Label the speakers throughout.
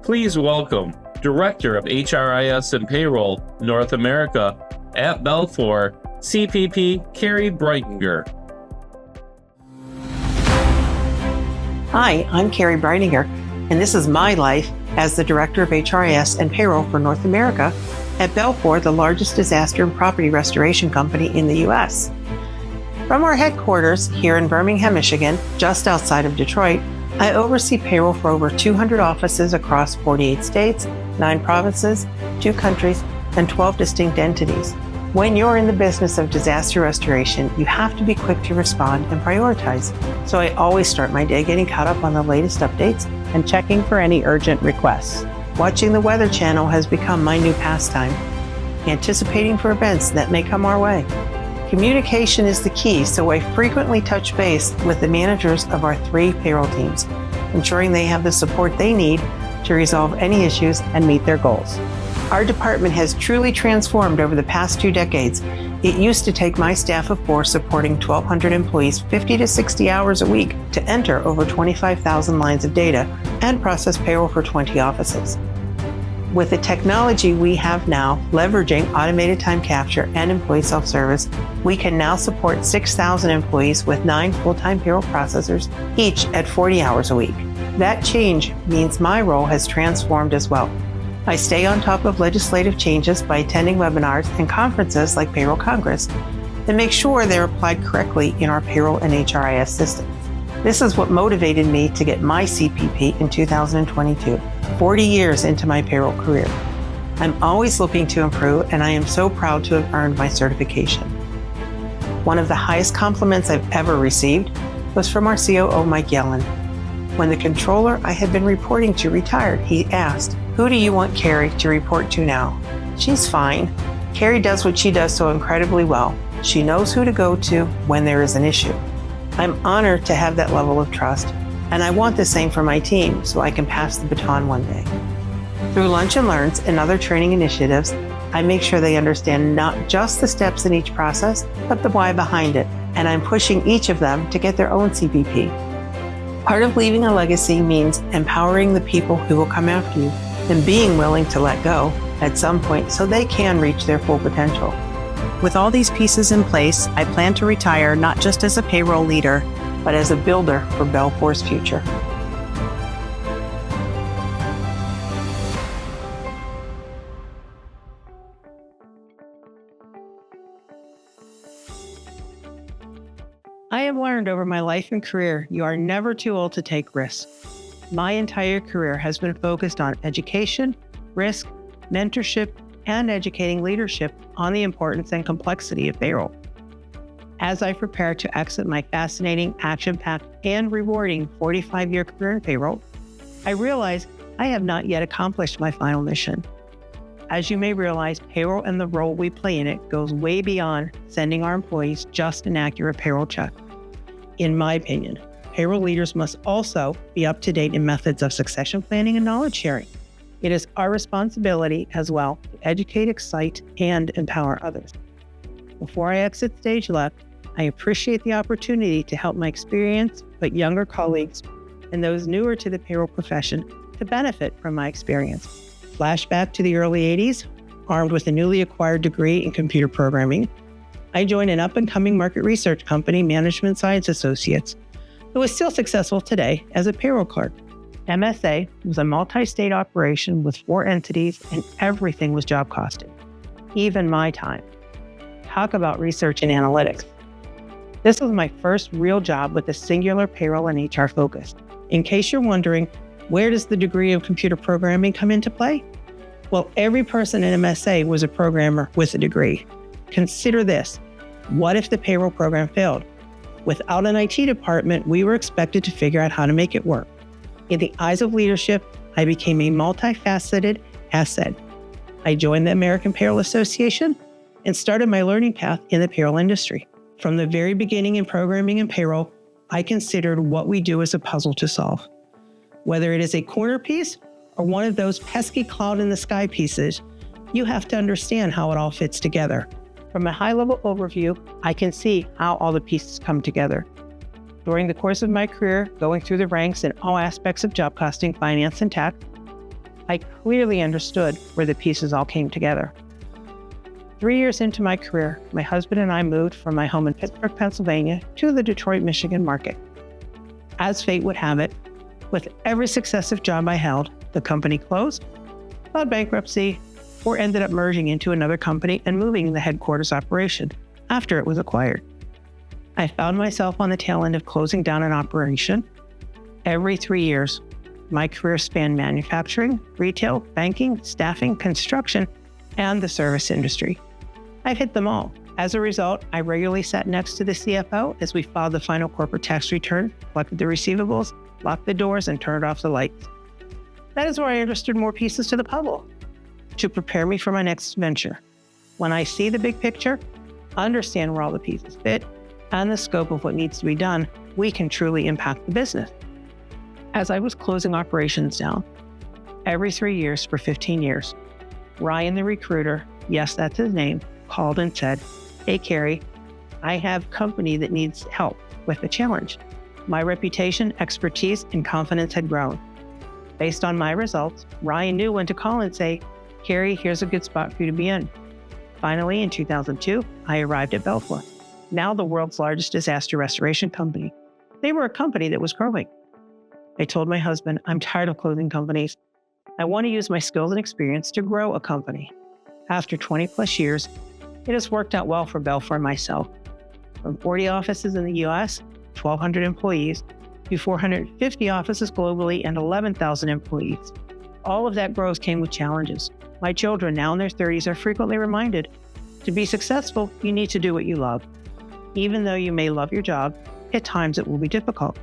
Speaker 1: Please welcome Director of HRIS and Payroll, North America at Belfor, CPP Cari Breitinger.
Speaker 2: Hi, I'm Cari Breitinger, and this is my life as the Director of HRIS and Payroll for North America at Belfor, the largest disaster and property restoration company in the U.S. From our headquarters here in Birmingham, Michigan, just outside of Detroit, I oversee payroll for over 200 offices across 48 states, 9 provinces, 2 countries, and 12 distinct entities. When you're in the business of disaster restoration, you have to be quick to respond and prioritize. So I always start my day getting caught up on the latest updates and checking for any urgent requests. Watching the Weather Channel has become my new pastime, anticipating for events that may come our way. Communication is the key, so I frequently touch base with the managers of our 3 payroll teams, ensuring they have the support they need to resolve any issues and meet their goals. Our department has truly transformed over the past 2 decades. It used to take my staff of 4 supporting 1,200 employees 50 to 60 hours a week to enter over 25,000 lines of data and process payroll for 20 offices. With the technology we have now, leveraging automated time capture and employee self-service, we can now support 6,000 employees with 9 full-time payroll processors, each at 40 hours a week. That change means my role has transformed as well. I stay on top of legislative changes by attending webinars and conferences like Payroll Congress and make sure they're applied correctly in our payroll and HRIS systems. This is what motivated me to get my CPP in 2022, 40 years into my payroll career. I'm always looking to improve, and I am so proud to have earned my certification. One of the highest compliments I've ever received was from our COO, Mike Yellen. When the controller I had been reporting to retired, he asked, "Who do you want Cari to report to now?" "She's fine. Cari does what she does so incredibly well. She knows who to go to when there is an issue." I'm honored to have that level of trust, and I want the same for my team so I can pass the baton one day. Through Lunch and Learns and other training initiatives, I make sure they understand not just the steps in each process, but the why behind it, and I'm pushing each of them to get their own CPP. Part of leaving a legacy means empowering the people who will come after you and being willing to let go at some point so they can reach their full potential. With all these pieces in place, I plan to retire not just as a payroll leader, but as a builder for Belfor's future. I have learned over my life and career, you are never too old to take risks. My entire career has been focused on education, risk, mentorship, and educating leadership on the importance and complexity of payroll. As I prepare to exit my fascinating, action-packed, and rewarding 45-year career in payroll, I realize I have not yet accomplished my final mission. As you may realize, payroll and the role we play in it goes way beyond sending our employees just an accurate payroll check. In my opinion, payroll leaders must also be up to date in methods of succession planning and knowledge sharing. It is our responsibility as well to educate, excite, and empower others. Before I exit stage left, I appreciate the opportunity to help my experienced but younger colleagues and those newer to the payroll profession to benefit from my experience. Flashback to the early 80s, armed with a newly acquired degree in computer programming, I joined an up-and-coming market research company, Management Science Associates, who is still successful today as a payroll clerk. MSA was a multi-state operation with 4 entities, and everything was job costed, even my time. Talk about research and analytics. This was my first real job with a singular payroll and HR focus. In case you're wondering, where does the degree of computer programming come into play? Well, every person in MSA was a programmer with a degree. Consider this. What if the payroll program failed? Without an IT department, we were expected to figure out how to make it work. In the eyes of leadership, I became a multifaceted asset. I joined the American Payroll Association and started my learning path in the payroll industry. From the very beginning in programming and payroll, I considered what we do as a puzzle to solve. Whether it is a corner piece or one of those pesky cloud in the sky pieces, you have to understand how it all fits together. From a high-level overview, I can see how all the pieces come together. During the course of my career, going through the ranks in all aspects of job costing, finance, and tax, I clearly understood where the pieces all came together. 3 years into my career, my husband and I moved from my home in Pittsburgh, Pennsylvania to the Detroit, Michigan market. As fate would have it, with every successive job I held, the company closed, filed bankruptcy, or ended up merging into another company and moving the headquarters operation after it was acquired. I found myself on the tail end of closing down an operation. Every 3 years, my career spanned manufacturing, retail, banking, staffing, construction, and the service industry. I've hit them all. As a result, I regularly sat next to the CFO as we filed the final corporate tax return, collected the receivables, locked the doors, and turned off the lights. That is where I understood more pieces to the puzzle to prepare me for my next venture. When I see the big picture, understand where all the pieces fit, and the scope of what needs to be done, we can truly impact the business. As I was closing operations down, every 3 years for 15 years, Ryan the recruiter, yes, that's his name, called and said, "Hey, Cari, I have a company that needs help with a challenge." My reputation, expertise, and confidence had grown. Based on my results, Ryan knew when to call and say, "Cari, here's a good spot for you to be in." Finally, in 2002, I arrived at Belfor, now the world's largest disaster restoration company. They were a company that was growing. I told my husband, I'm tired of closing companies. I want to use my skills and experience to grow a company. After 20 plus years, it has worked out well for Belfor and myself. From 40 offices in the US, 1,200 employees, to 450 offices globally and 11,000 employees. All of that growth came with challenges. My children, now in their 30s, are frequently reminded, to be successful, you need to do what you love. Even though you may love your job, at times it will be difficult.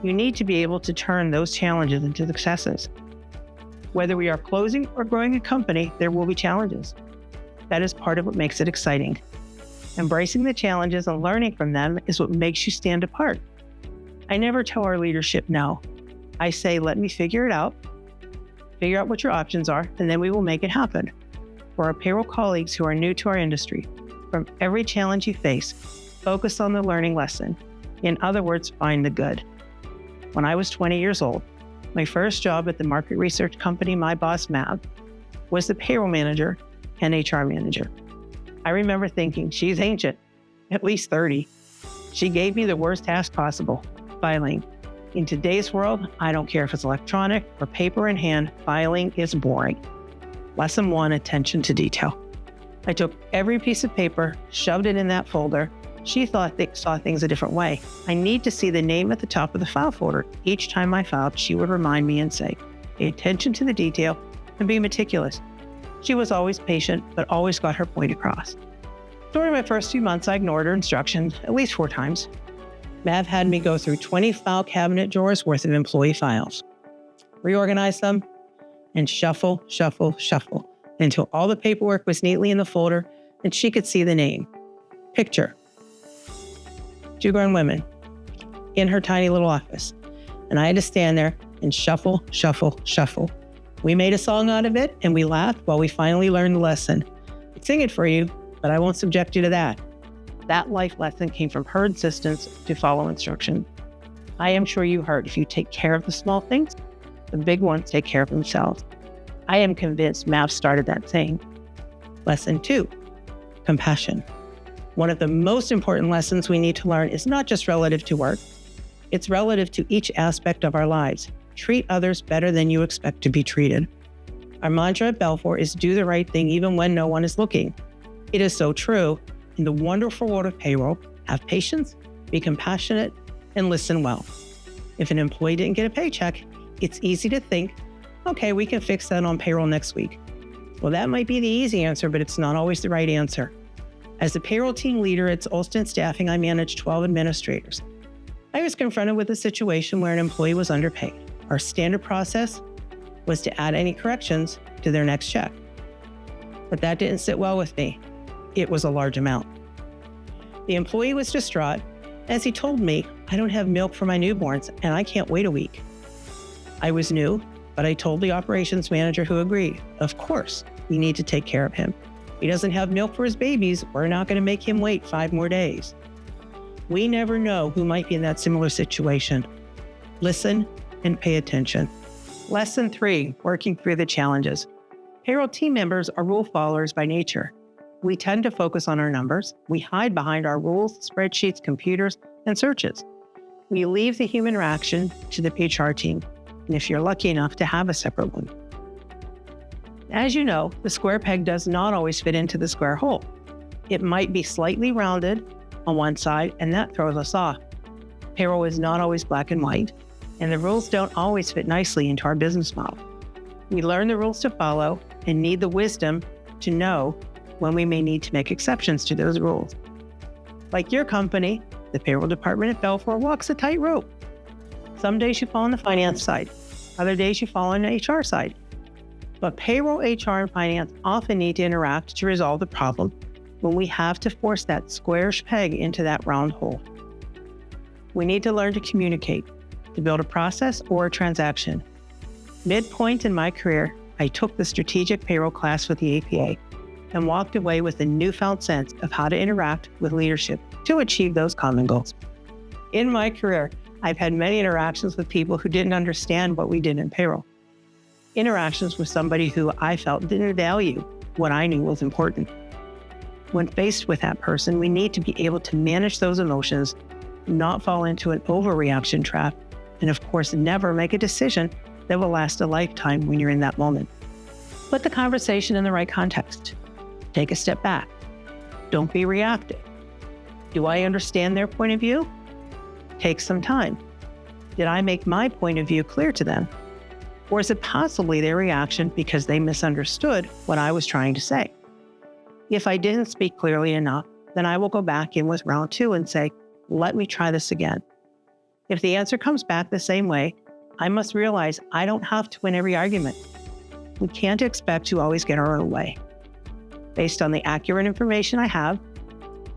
Speaker 2: You need to be able to turn those challenges into successes. Whether we are closing or growing a company, there will be challenges. That is part of what makes it exciting. Embracing the challenges and learning from them is what makes you stand apart. I never tell our leadership no. I say, let me figure it out, figure out what your options are, and then we will make it happen. For our payroll colleagues who are new to our industry, from every challenge you face, focus on the learning lesson. In other words, find the good. When I was 20 years old, my first job at the market research company my boss, Mav, was the payroll manager and HR manager. I remember thinking, she's ancient, at least 30. She gave me the worst task possible, filing. In today's world, I don't care if it's electronic or paper in hand, filing is boring. Lesson 1, attention to detail. I took every piece of paper, shoved it in that folder. She saw things a different way. I need to see the name at the top of the file folder. Each time I filed, she would remind me and say, pay attention to the detail and be meticulous. She was always patient, but always got her point across. During my first few months, I ignored her instructions at least 4 times. Mav had me go through 20 file cabinet drawers worth of employee files, reorganize them, and shuffle until all the paperwork was neatly in the folder and she could see the name. Picture: 2 grown women in her tiny little office, and I had to stand there and shuffle. We made a song out of it, and we laughed while we finally learned the lesson. I'd sing it for you, but I won't subject you to that. That life lesson came from her insistence to follow instructions. I am sure you heard, if you take care of the small things, the big ones take care of themselves. I am convinced Mav started that saying. Lesson 2, compassion. One of the most important lessons we need to learn is not just relative to work. It's relative to each aspect of our lives. Treat others better than you expect to be treated. Our mantra at Belfor is do the right thing even when no one is looking. It is so true. In the wonderful world of payroll, have patience, be compassionate, and listen well. If an employee didn't get a paycheck, it's easy to think, okay, we can fix that on payroll next week. Well, that might be the easy answer, but it's not always the right answer. As the payroll team leader at Olston Staffing, I managed 12 administrators. I was confronted with a situation where an employee was underpaid. Our standard process was to add any corrections to their next check. But that didn't sit well with me. It was a large amount. The employee was distraught as he told me, I don't have milk for my newborns and I can't wait a week. I was new, but I told the operations manager, who agreed. Of course, we need to take care of him. He doesn't have milk for his babies. We're not going to make him wait 5 more days. We never know who might be in that similar situation. Listen and pay attention. Lesson 3, working through the challenges. Payroll team members are rule followers by nature. We tend to focus on our numbers. We hide behind our rules, spreadsheets, computers, and searches. We leave the human interaction to the HR team, and if you're lucky enough to have a separate one. As you know, the square peg does not always fit into the square hole. It might be slightly rounded on one side, and that throws us off. Payroll is not always black and white, and the rules don't always fit nicely into our business model. We learn the rules to follow and need the wisdom to know when we may need to make exceptions to those rules. Like your company, the payroll department at Belfor walks a tightrope. Some days you fall on the finance side, other days you fall on the HR side. But payroll, HR, and finance often need to interact to resolve the problem when we have to force that squarish peg into that round hole. We need to learn to communicate, to build a process or a transaction. Midpoint in my career, I took the strategic payroll class with the APA and walked away with a newfound sense of how to interact with leadership to achieve those common goals. In my career, I've had many interactions with people who didn't understand what we did in payroll. Interactions with somebody who I felt didn't value what I knew was important. When faced with that person, we need to be able to manage those emotions, not fall into an overreaction trap, and of course, never make a decision that will last a lifetime when you're in that moment. Put the conversation in the right context. Take a step back. Don't be reactive. Do I understand their point of view? Take some time. Did I make my point of view clear to them? Or is it possibly their reaction because they misunderstood what I was trying to say? If I didn't speak clearly enough, then I will go back in with round 2 and say, let me try this again. If the answer comes back the same way, I must realize I don't have to win every argument. We can't expect to always get our own way. Based on the accurate information I have,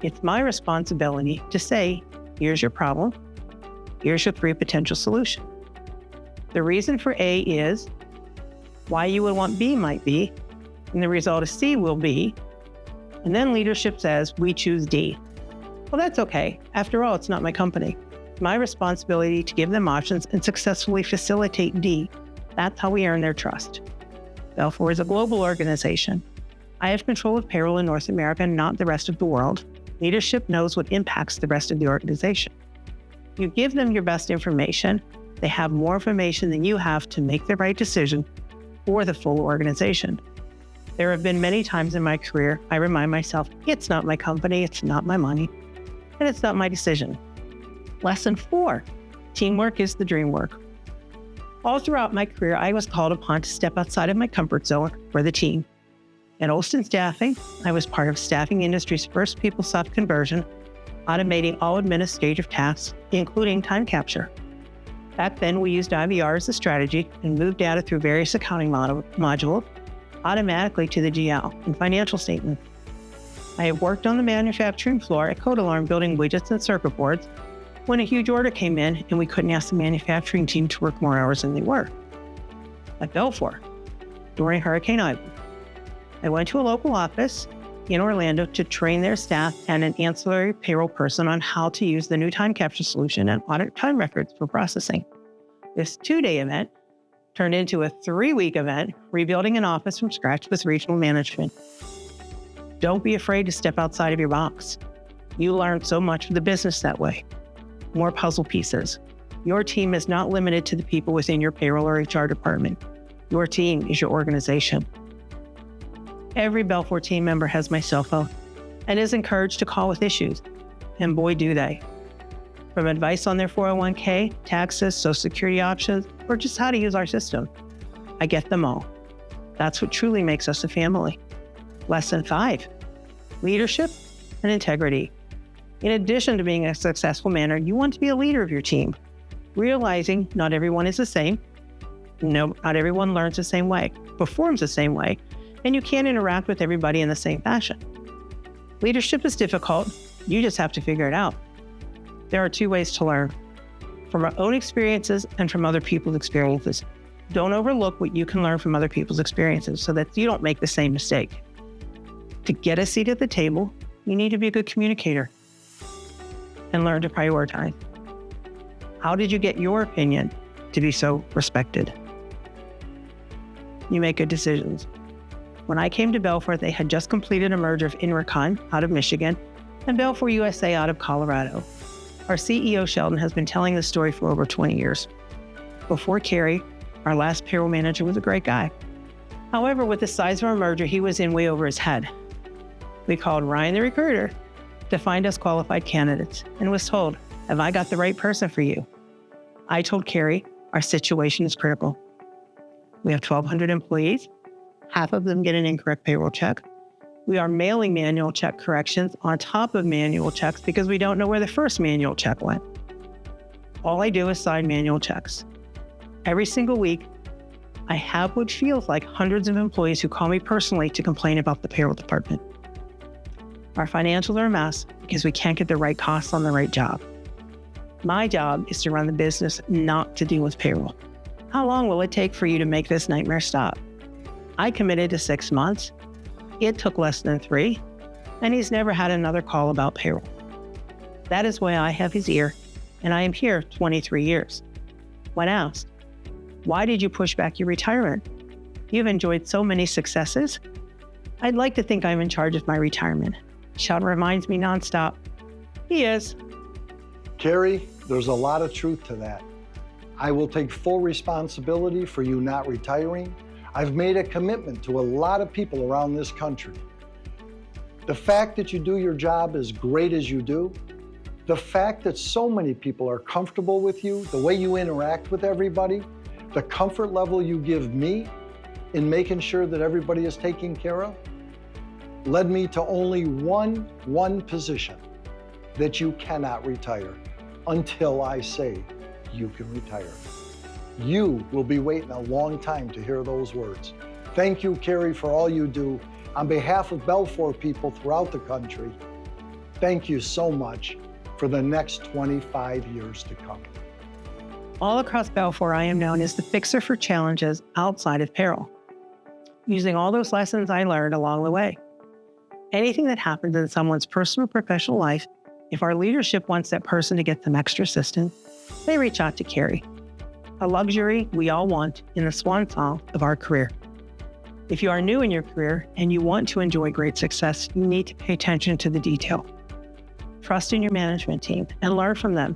Speaker 2: it's my responsibility to say, here's your problem, here's your 3 potential solutions. The reason for A is, why you would want B might be, and the result of C will be, and then leadership says, we choose D. Well, that's okay. After all, it's not my company. It's my responsibility to give them options and successfully facilitate D. That's how we earn their trust. Belfor is a global organization. I have control of payroll in North America, not the rest of the world. Leadership knows what impacts the rest of the organization. You give them your best information, they have more information than you have to make the right decision for the full organization. There have been many times in my career, I remind myself, it's not my company, it's not my money, and it's not my decision. Lesson 4, teamwork is the dream work. All throughout my career, I was called upon to step outside of my comfort zone for the team. At Olson Staffing, I was part of staffing industry's first PeopleSoft conversion, automating all administrative tasks, including time capture. Back then, we used IVR as a strategy and moved data through various accounting modules automatically to the GL and financial statements. I have worked on the manufacturing floor at Code Alarm building widgets and circuit boards when a huge order came in and we couldn't ask the manufacturing team to work more hours than they were. At Belfor, during Hurricane Ivan, I went to a local office in Orlando to train their staff and an ancillary payroll person on how to use the new time capture solution and audit time records for processing. This 2-day event turned into a 3-week event, rebuilding an office from scratch with regional management. Don't be afraid to step outside of your box. You learn so much of the business that way. More puzzle pieces. Your team is not limited to the people within your payroll or HR department. Your team is your organization. Every Belfor team member has my cell phone and is encouraged to call with issues. And boy, do they. From advice on their 401k, taxes, social security options, or just how to use our system. I get them all. That's what truly makes us a family. Lesson 5, leadership and integrity. In addition to being a successful manager, you want to be a leader of your team, realizing not everyone is the same. No, not everyone learns the same way, performs the same way, and you can't interact with everybody in the same fashion. Leadership is difficult. You just have to figure it out. There are 2 ways to learn, from our own experiences and from other people's experiences. Don't overlook what you can learn from other people's experiences so that you don't make the same mistake. To get a seat at the table, you need to be a good communicator and learn to prioritize. How did you get your opinion to be so respected? you make good decisions. When I came to Belfor, they had just completed a merger of Inricon out of Michigan and Belfor USA out of Colorado. Our CEO, Sheldon, has been telling this story for over 20 years. Before Cari, our last payroll manager was a great guy. However, with the size of our merger, he was in way over his head. We called Ryan the recruiter to find us qualified candidates and was told, "Have I got the right person for you?" I told Cari, "Our situation is critical. We have 1,200 employees. Half of them get an incorrect payroll check. We are mailing manual check corrections on top of manual checks because we don't know where the first manual check went. All I do is sign manual checks. Every single week, I have what feels like hundreds of employees who call me personally to complain about the payroll department. Our financials are a mess because we can't get the right costs on the right job. My job is to run the business, not to deal with payroll. How long will it take for you to make this nightmare stop?" I committed to 6 months. It took less than 3, and he's never had another call about payroll. That is why I have his ear, and I am here 23 years. When asked, "Why did you push back your retirement? You've enjoyed so many successes." I'd like to think I'm in charge of my retirement. Sheldon reminds me nonstop. He is.
Speaker 3: Cari, there's a lot of truth to that. I will take full responsibility for you not retiring. I've made a commitment to a lot of people around this country. The fact that you do your job as great as you do, the fact that so many people are comfortable with you, the way you interact with everybody, the comfort level you give me in making sure that everybody is taken care of, led me to only one position that you cannot retire until I say you can retire. You will be waiting a long time to hear those words. Thank you, Cari, for all you do. On behalf of Belfor people throughout the country, thank you so much for the next 25 years to come.
Speaker 2: All across Belfor, I am known as the fixer for challenges outside of payroll, using all those lessons I learned along the way. Anything that happens in someone's personal or professional life, if our leadership wants that person to get some extra assistance, they reach out to Cari. A luxury we all want in the swan song of our career. If you are new in your career and you want to enjoy great success, you need to pay attention to the detail. Trust in your management team and learn from them.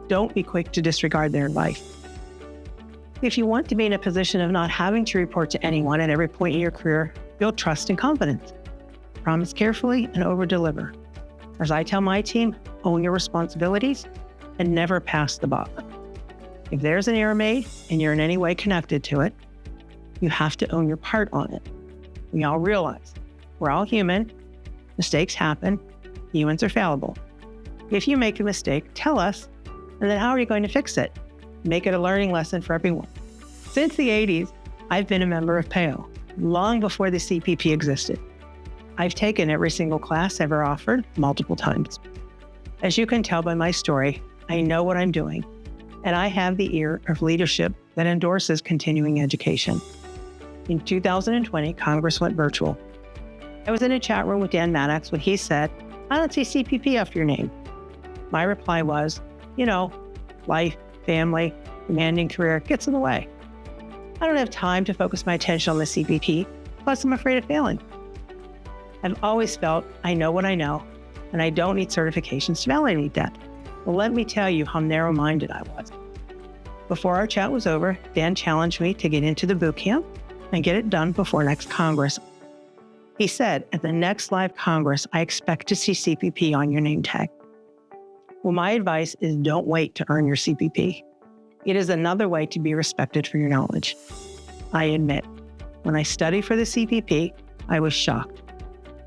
Speaker 2: Don't be quick to disregard their advice. If you want to be in a position of not having to report to anyone at every point in your career, build trust and confidence. Promise carefully and over-deliver. As I tell my team, own your responsibilities and never pass the buck. If there's an error made and you're in any way connected to it, you have to own your part on it. We all realize we're all human. Mistakes happen. Humans are fallible. If you make a mistake, tell us, and then how are you going to fix it? Make it a learning lesson for everyone. Since the 80s, I've been a member of PAYO, long before the CPP existed. I've taken every single class ever offered multiple times. As you can tell by my story, I know what I'm doing, and I have the ear of leadership that endorses continuing education. In 2020, Congress went virtual. I was in a chat room with Dan Maddox when he said, "I don't see CPP after your name." My reply was, life, family, demanding career gets in the way. I don't have time to focus my attention on the CPP, plus I'm afraid of failing. I've always felt I know what I know, and I don't need certifications to validate that. Well, let me tell you how narrow-minded I was. Before our chat was over, Dan challenged me to get into the boot camp and get it done before next Congress. He said, "At the next live Congress, I expect to see CPP on your name tag." Well, my advice is don't wait to earn your CPP. It is another way to be respected for your knowledge. I admit, when I studied for the CPP, I was shocked.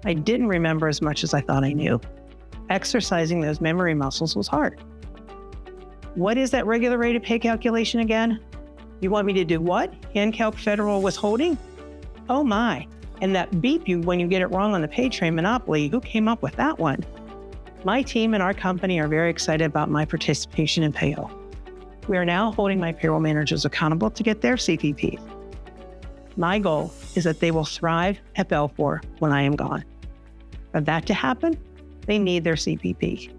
Speaker 2: I didn't remember as much as I thought I knew. Exercising those memory muscles was hard. What is that regular rate of pay calculation again? You want me to do what? Hand calc federal withholding? Oh my. And that beep you when you get it wrong on the pay train monopoly. Who came up with that one? My team and our company are very excited about my participation in PAYO. We are now holding my payroll managers accountable to get their CPPs. My goal is that they will thrive at Belfor when I am gone. For that to happen, they need their CPP.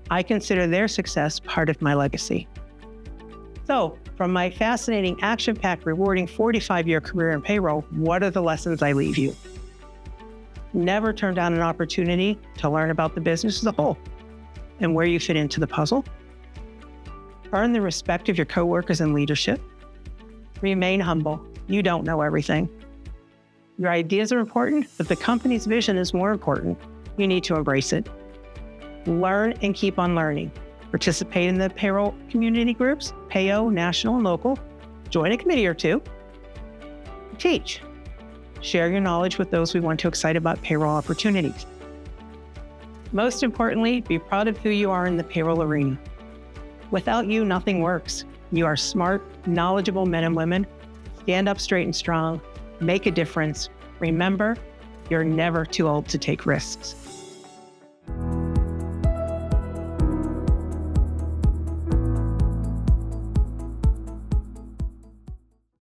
Speaker 2: I consider their success part of my legacy. So, from my fascinating, action-packed, rewarding 45-year career in payroll, what are the lessons I leave you? Never turn down an opportunity to learn about the business as a whole and where you fit into the puzzle. Earn the respect of your coworkers and leadership. Remain humble. You don't know everything. Your ideas are important, but the company's vision is more important. You need to embrace it. Learn and keep on learning. Participate in the payroll community groups, PAYO, national and local. Join a committee or two. Teach. Share your knowledge with those we want to excite about payroll opportunities. Most importantly, be proud of who you are in the payroll arena. Without you, nothing works. You are smart, knowledgeable men and women. Stand up straight and strong. Make a difference. Remember, you're never too old to take risks.